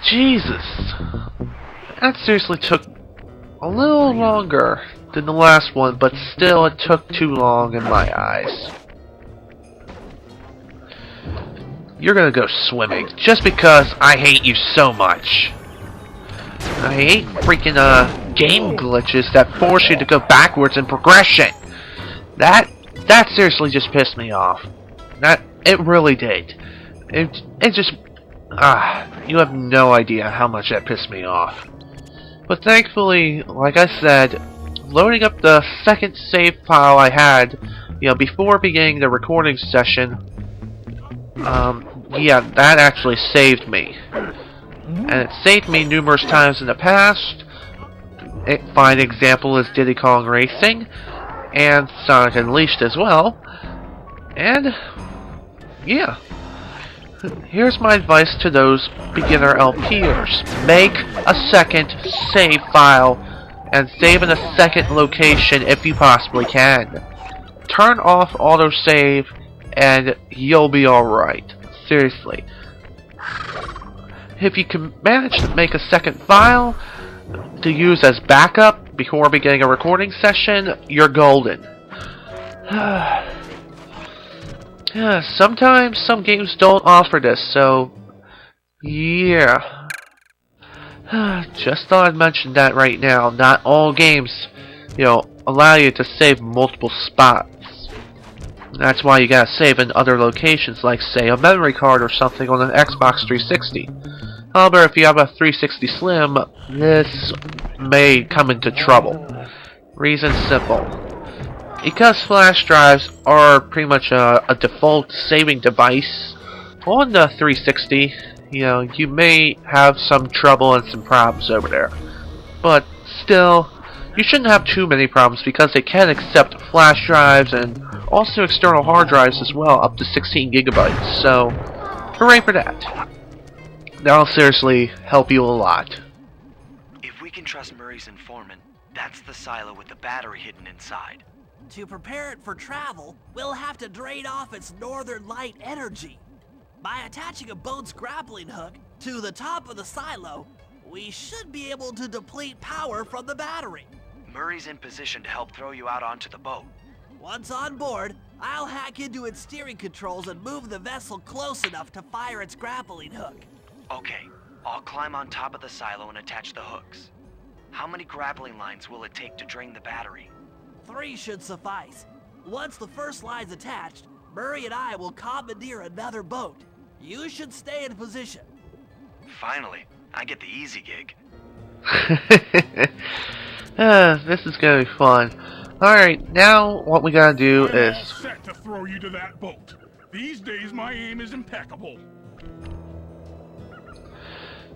Jesus. That seriously took a little longer than the last one, but still it took too long in my eyes. You're gonna go swimming, just because I hate you so much. I hate freaking game glitches that force you to go backwards in progression. That seriously just pissed me off. It really did. It just you have no idea how much that pissed me off. But thankfully, like I said, loading up the second save file I had, before beginning the recording session, yeah, that actually saved me. And it saved me numerous times in the past. A fine example is Diddy Kong Racing, and Sonic Unleashed as well. And, yeah. Here's my advice to those beginner LPers. Make a second save file and save in a second location if you possibly can. Turn off autosave and you'll be alright. Seriously. If you can manage to make a second file to use as backup before beginning a recording session, you're golden. Sometimes some games don't offer this, so yeah. Just thought I'd mention that right now. Not all games, allow you to save multiple spots. That's why you gotta save in other locations, like say a memory card or something on an Xbox 360. However, if you have a 360 Slim, this may come into trouble. Reason simple. Because flash drives are pretty much a default saving device on the 360, you may have some trouble and some problems over there. But still, you shouldn't have too many problems because they can accept flash drives and also external hard drives as well, up to 16 gigabytes. So, hooray for that. That'll seriously help you a lot. If we can trust Murray's informant, that's the silo with the battery hidden inside. To prepare it for travel, we'll have to drain off its northern light energy. By attaching a boat's grappling hook to the top of the silo, we should be able to deplete power from the battery. Murray's in position to help throw you out onto the boat. Once on board, I'll hack into its steering controls and move the vessel close enough to fire its grappling hook. Okay, I'll climb on top of the silo and attach the hooks. How many grappling lines will it take to drain the battery? 3 should suffice. Once the first line's attached, Murray and I will commandeer another boat. You should stay in position. Finally, I get the easy gig. This is gonna be fun. Alright, now what we gotta do I'm is... all set to throw you to that boat. These days my aim is impeccable.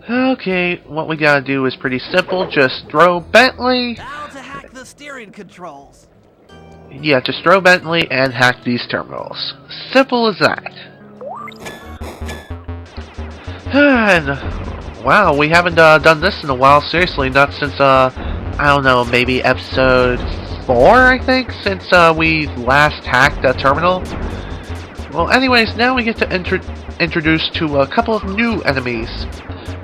Okay, what we gotta do is pretty simple. Just throw Bentley. Now to hack the steering controls. Yeah, just throw Bentley and hack these terminals. Simple as that. And, wow, we haven't done this in a while. Seriously, not since, I don't know, maybe episode 4, I think, since we last hacked a terminal. Well, anyways, now we get to introduce to a couple of new enemies.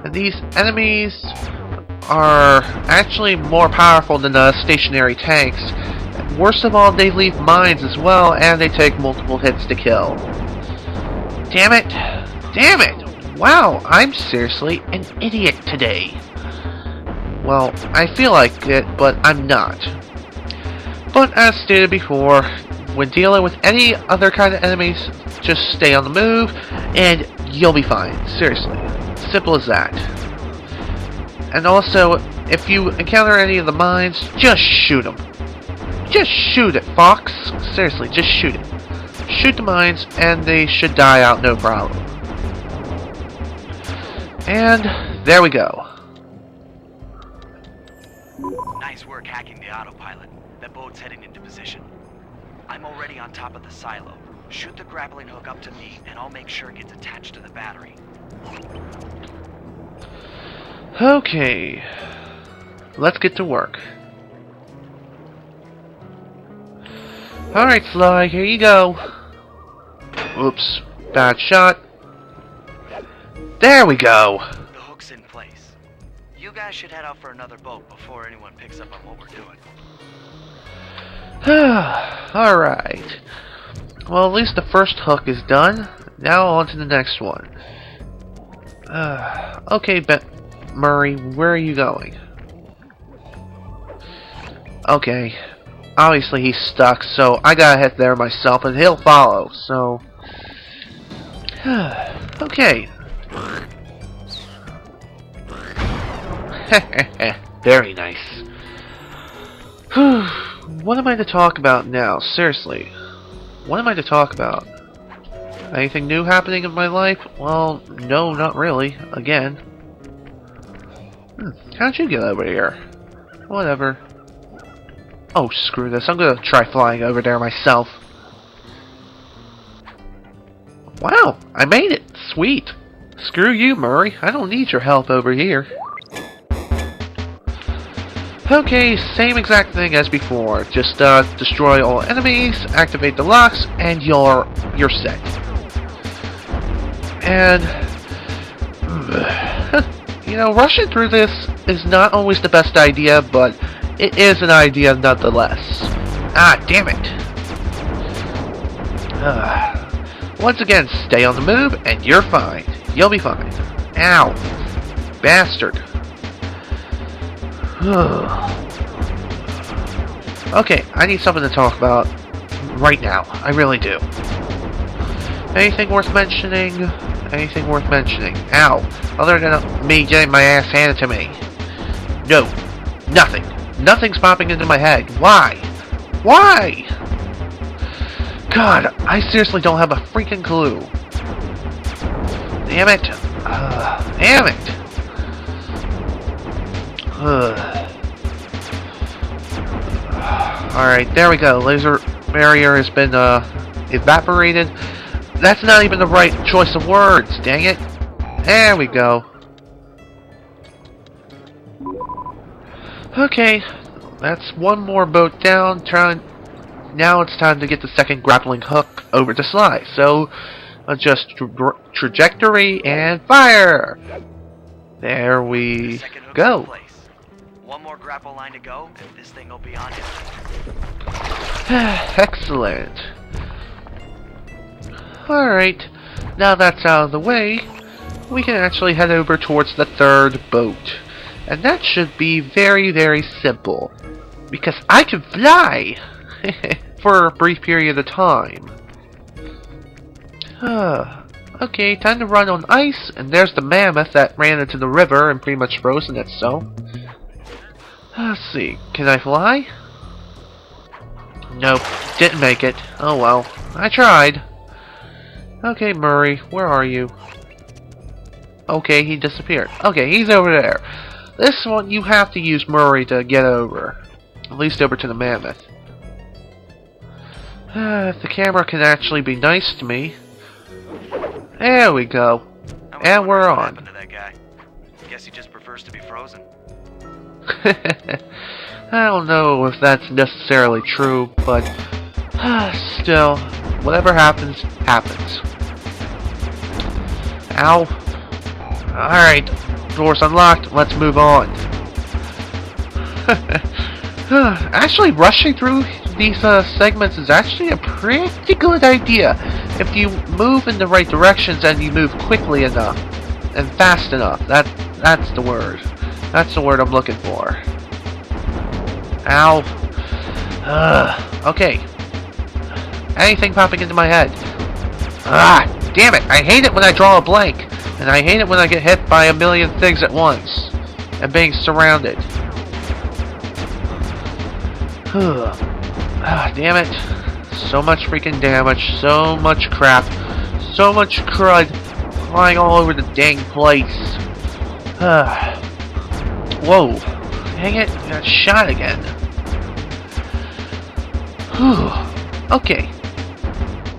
And these enemies are actually more powerful than the stationary tanks. Worst of all, they leave mines as well, and they take multiple hits to kill. Damn it! Damn it! Wow, I'm seriously an idiot today. Well, I feel like it, but I'm not. But as stated before, when dealing with any other kind of enemies, just stay on the move, and you'll be fine. Seriously. Simple as that. And also, if you encounter any of the mines, just shoot them. Just shoot it, Fox. Seriously, just shoot it. Shoot the mines, and they should die out no problem. And there we go. Nice work hacking the autopilot. That boat's heading into position. I'm already on top of the silo. Shoot the grappling hook up to me, and I'll make sure it gets attached to the battery. Okay. Let's get to work. Alright, Sly, here you go. Oops. Bad shot. There we go. The hook's in place. You guys should head out for another boat before anyone picks up on what we're doing. Alright. Well, at least the first hook is done. Now on to the next one. Okay, Murray, where are you going? Okay. Obviously he's stuck, so I gotta head there myself, and he'll follow, so... Okay. Very nice. What am I to talk about now? Seriously. What am I to talk about? Anything new happening in my life? Well, no, not really. Again. How'd you get over here? Whatever. Oh, screw this. I'm gonna try flying over there myself. Wow, I made it! Sweet! Screw you, Murray. I don't need your help over here. Okay, same exact thing as before. Just destroy all enemies, activate the locks, and you're set. And you know, rushing through this is not always the best idea, but it is an idea nonetheless. Ah, damn it! Once again, stay on the move, and you're fine. You'll be fine. Ow, bastard. Okay, I need something to talk about right now. I really do. Anything worth mentioning? Anything worth mentioning? Ow. Other than me getting my ass handed to me. No. Nothing. Nothing's popping into my head. Why? Why? God, I seriously don't have a freaking clue. Damn it. Damn it. Alright, there we go. Laser barrier has been evaporated. That's not even the right choice of words, dang it. There we go. Okay, that's one more boat down. Now it's time to get the second grappling hook over to Sly. So, adjust trajectory and fire. There we go. One more grapple line to go, and this thing will be on it. Excellent. Alright, now that's out of the way, we can actually head over towards the third boat. And that should be very, very simple. Because I can fly! For a brief period of time. Okay, time to run on ice, and there's the mammoth that ran into the river and pretty much frozen it, so... Let's see, can I fly? Nope, didn't make it. Oh well, I tried. Okay, Murray, where are you? Okay, he disappeared. Okay, he's over there. This one, you have to use Murray to get over. At least over to the mammoth. If the camera can actually be nice to me. There we go. And we're on. What happened to that guy? Guess he just prefers to be frozen. I don't know if that's necessarily true, but still, whatever happens, happens. Ow. Alright, door's unlocked, let's move on. Actually, rushing through these segments is actually a pretty good idea if you move in the right directions and you move quickly enough and fast enough. That's the word. That's the word I'm looking for. Ow. Okay. Anything popping into my head? Ah, damn it! I hate it when I draw a blank, and I hate it when I get hit by a million things at once and being surrounded. Ah, damn it. So much freaking damage, so much crap, so much crud flying all over the dang place. Whoa. Dang it, I got shot again. Okay.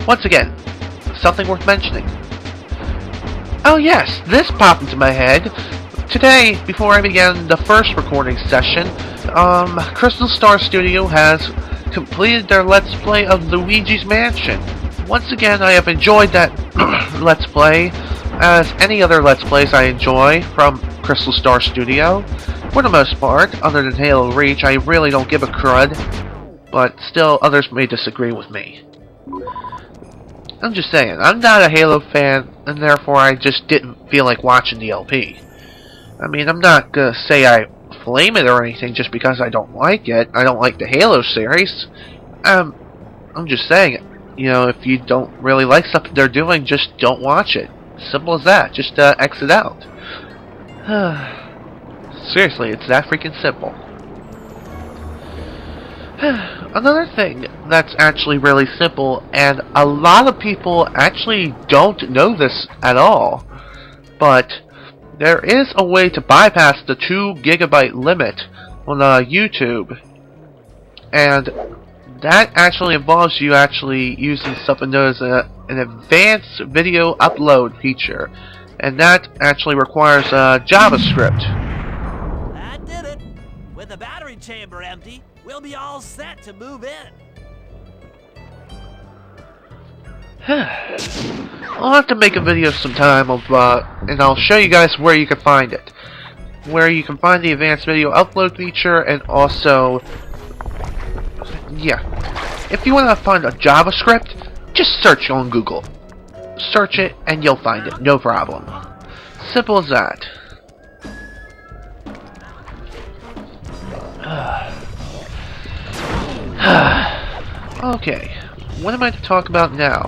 Once again, something worth mentioning. Oh yes, this popped into my head. Today, before I began the first recording session, Crystal Star Studio has completed their Let's Play of Luigi's Mansion. Once again, I have enjoyed that Let's Play. as any other Let's Plays I enjoy from Crystal Star Studio. For the most part, other than Halo Reach, I really don't give a crud, but still others may disagree with me. I'm just saying, I'm not a Halo fan, and therefore I just didn't feel like watching the LP. I mean, I'm not gonna say I flame it or anything just because I don't like it. I don't like the Halo series. I'm just saying, you know, if you don't really like something they're doing, just don't watch it. Simple as that. Just exit out. Seriously, it's that freaking simple. Another thing that's actually really simple, and a lot of people actually don't know this at all, but there is a way to bypass the 2 GB limit on YouTube, and that actually involves you actually using something known as an advanced video upload feature, and that actually requires JavaScript. That did it. With the battery chamber empty, we'll be all set to move in. I'll have to make a video sometime of, and I'll show you guys where you can find it. Where you can find the advanced video upload feature, and also, yeah, if you want to find a JavaScript, just search on Google. Search it, and you'll find it, no problem. Simple as that. Okay, what am I to talk about now?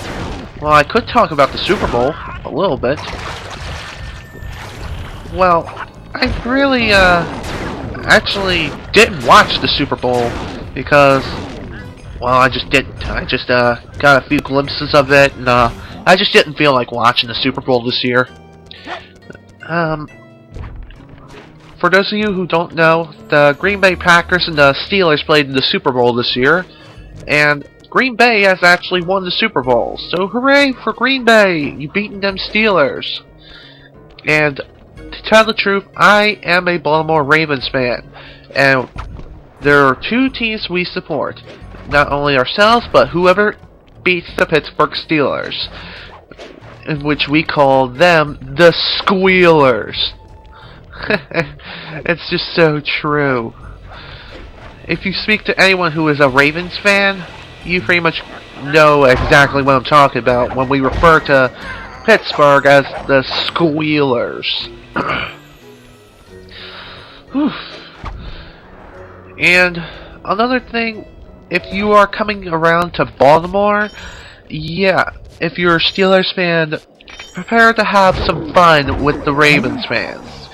Well, I could talk about the Super Bowl a little bit. Well, I really actually didn't watch the Super Bowl because, well, I just didn't. I just got a few glimpses of it, and I just didn't feel like watching the Super Bowl this year. For those of you who don't know, the Green Bay Packers and the Steelers played in the Super Bowl this year, and Green Bay has actually won the Super Bowl, so hooray for Green Bay! You beaten them Steelers. And to tell the truth, I am a Baltimore Ravens fan, and there are 2 teams we support. Not only ourselves, but whoever beats the Pittsburgh Steelers, in which we call them the Squealers. It's just so true. If you speak to anyone who is a Ravens fan, you pretty much know exactly what I'm talking about when we refer to Pittsburgh as the Squealers. And another thing, if you are coming around to Baltimore, yeah, if you're a Steelers fan, prepare to have some fun with the Ravens fans,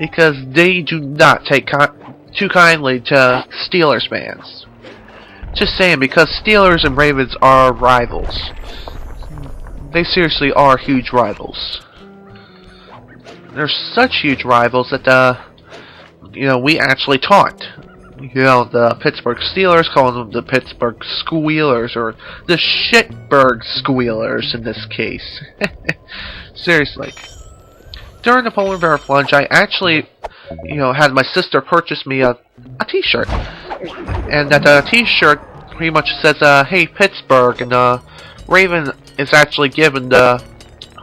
because they do not take too kindly to Steelers fans. Just saying, because Steelers and Ravens are rivals. They seriously are huge rivals. They're such huge rivals that, you know, we actually taunt. You know, the Pittsburgh Steelers, calling them the Pittsburgh Squealers, or the Shitburg Squealers in this case. Seriously. During the polar bear plunge, I actually, you know, had my sister purchase me a t-shirt. And that t-shirt pretty much says, hey Pittsburgh, and Raven is actually giving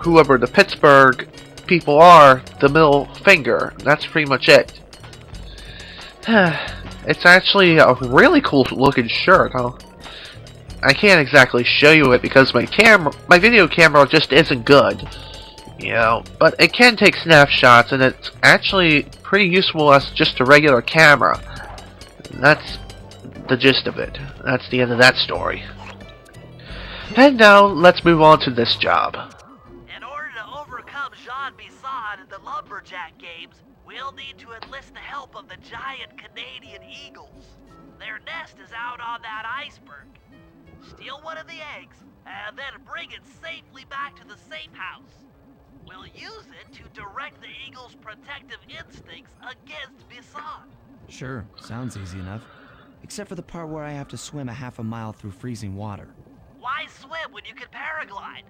whoever the Pittsburgh people are the middle finger. That's pretty much it. It's actually a really cool looking shirt, huh? I can't exactly show you it because my video camera just isn't good. You know, but it can take snapshots, and it's actually pretty useful as just a regular camera. That's the gist of it. That's the end of that story. And now, let's move on to this job. In order to overcome Jean Bisson in the Lumberjack games, we'll need to enlist the help of the giant Canadian eagles. Their nest is out on that iceberg. Steal one of the eggs, and then bring it safely back to the safe house. We'll use it to direct the eagle's protective instincts against Bisson. Sure, sounds easy enough. Except for the part where I have to swim a half a mile through freezing water. Why swim when you can paraglide?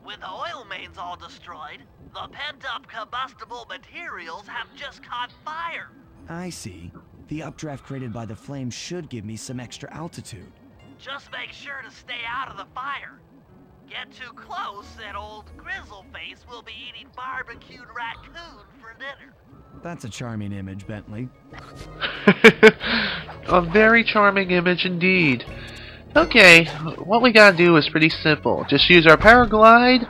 With the oil mains all destroyed, the pent-up combustible materials have just caught fire. I see. The updraft created by the flames should give me some extra altitude. Just make sure to stay out of the fire. Get too close and old Grizzleface will be eating barbecued raccoon for dinner. That's a charming image, Bentley. A very charming image indeed. Okay, what we gotta do is pretty simple. Just use our paraglider,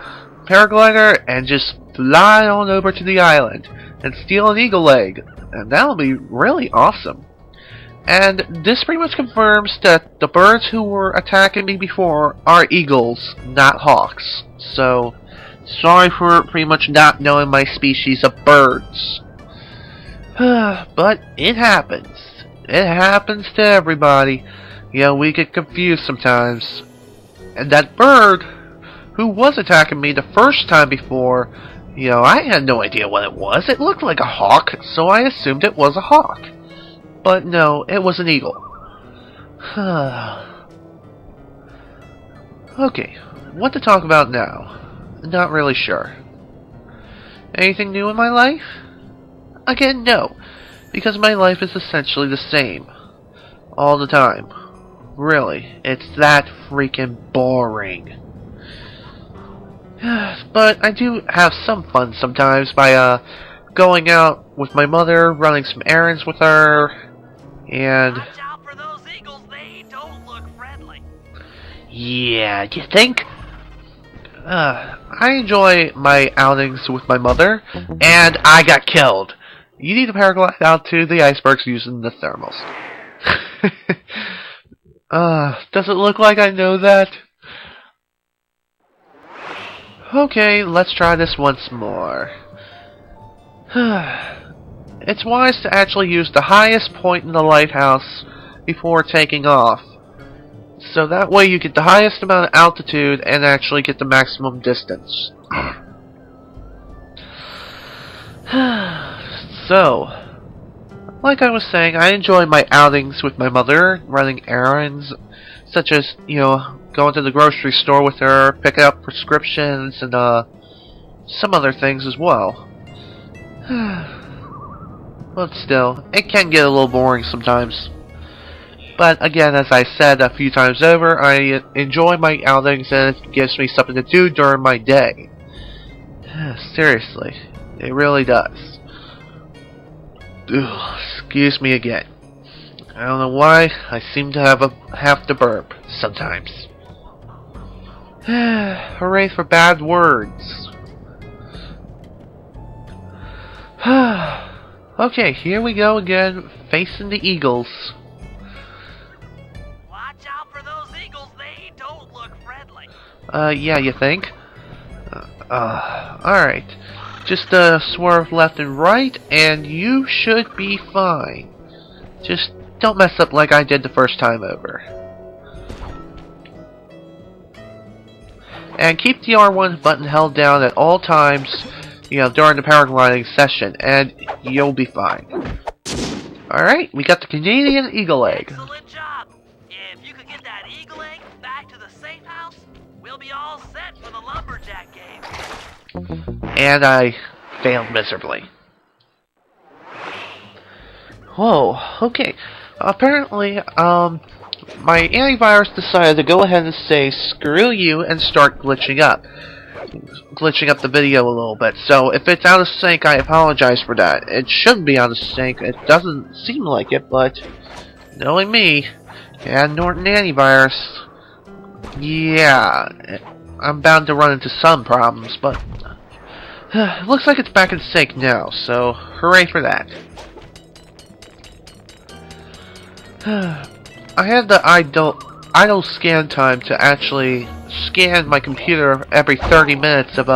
and just fly on over to the island and steal an eagle egg. And that'll be really awesome. And this pretty much confirms that the birds who were attacking me before are eagles, not hawks. So, sorry for pretty much not knowing my species of birds. But it happens. It happens to everybody. You know, we get confused sometimes. And that bird who was attacking me the first time before, you know, I had no idea what it was. It looked like a hawk, so I assumed it was a hawk. But no, it was an eagle. Okay, what to talk about now? Not really sure. Anything new in my life? Again, no. Because my life is essentially the same. All the time. Really, it's that freaking boring. But I do have some fun sometimes by going out with my mother, running some errands with her, and... Watch out for those eagles, they don't look friendly. Yeah, do you think? I enjoy my outings with my mother, and I got killed. You need to paraglide out to the icebergs using the thermals. Does it look like I know that? Okay, let's try this once more. It's wise to actually use the highest point in the lighthouse before taking off. So that way you get the highest amount of altitude and actually get the maximum distance. So, like I was saying, I enjoy my outings with my mother, running errands, such as, you know, going to the grocery store with her, picking up prescriptions, and some other things as well. But still, it can get a little boring sometimes. But again, as I said a few times over, I enjoy my outings and it gives me something to do during my day. Seriously, it really does. Ugh, excuse me again. I don't know why, I seem to have to burp sometimes. Hooray for bad words. Okay, here we go again, facing the eagles. Watch out for those eagles, they don't look friendly. Yeah, you think? Alright. Just swerve left and right, and you should be fine. Just don't mess up like I did the first time over. And keep the R1 button held down at all times, you know, during the paragliding session, and you'll be fine. Alright, we got the Canadian Eagle Egg. Excellent job. If you could get that eagle egg back to the safe house, we'll be all set for the Lumberjack game. And I failed miserably. Whoa, okay. Apparently, my antivirus decided to go ahead and say screw you and start glitching up the video a little bit. So if it's out of sync, I apologize for that. It shouldn't be out of sync. It doesn't seem like it, but knowing me and Norton antivirus, yeah, I'm bound to run into some problems, but it looks like it's back in sync now, so hooray for that. I had the idle scan time to actually scan my computer every 30 minutes of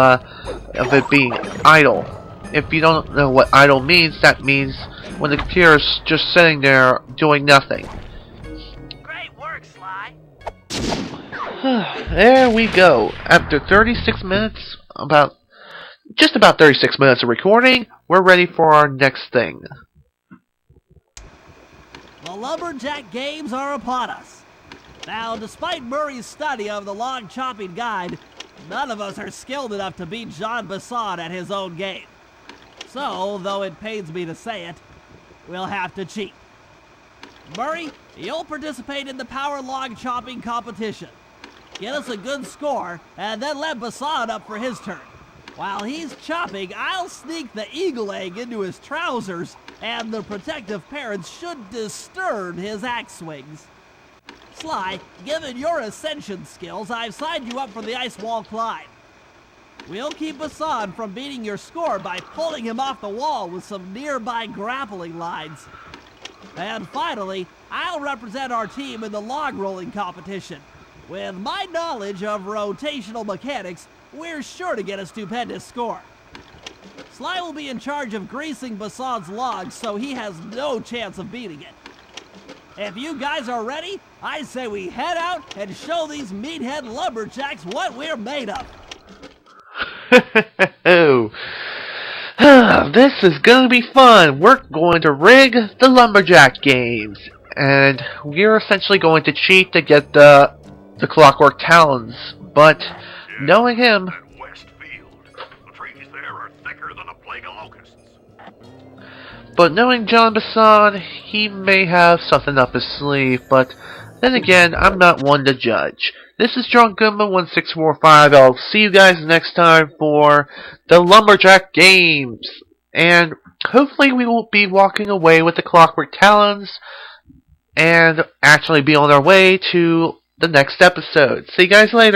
it being idle. If you don't know what idle means, that means when the computer's just sitting there doing nothing. Great work, Sly. There we go. After 36 minutes, just about 36 minutes of recording, we're ready for our next thing. The Lumberjack games are upon us. Now, despite Murray's study of the log chopping guide, none of us are skilled enough to beat Jean Basson at his own game. So, though it pains me to say it, we'll have to cheat. Murray, you'll participate in the power log chopping competition. get us a good score, and then let Bassan up for his turn. While he's chopping, I'll sneak the eagle egg into his trousers, and the protective parents should disturb his axe swings. Sly, given your ascension skills, I've signed you up for the ice wall climb. We'll keep Bassan from beating your score by pulling him off the wall with some nearby grappling lines. And finally, I'll represent our team in the log rolling competition. With my knowledge of rotational mechanics, we're sure to get a stupendous score. Sly will be in charge of greasing Bassan's logs, so he has no chance of beating it. If you guys are ready, I say we head out and show these meathead lumberjacks what we're made of. This is gonna be fun. We're going to rig the Lumberjack games, and we're essentially going to cheat to get the clockwork talons. But knowing him, That west field. The trees there are thicker than a plague of locusts. but knowing John Bassan, he may have something up his sleeve. But then again, I'm not one to judge. This is John Goodman 1645. I'll see you guys next time for the Lumberjack games. And hopefully we will be walking away with the clockwork talons and actually be on our way to the next episode. See you guys later.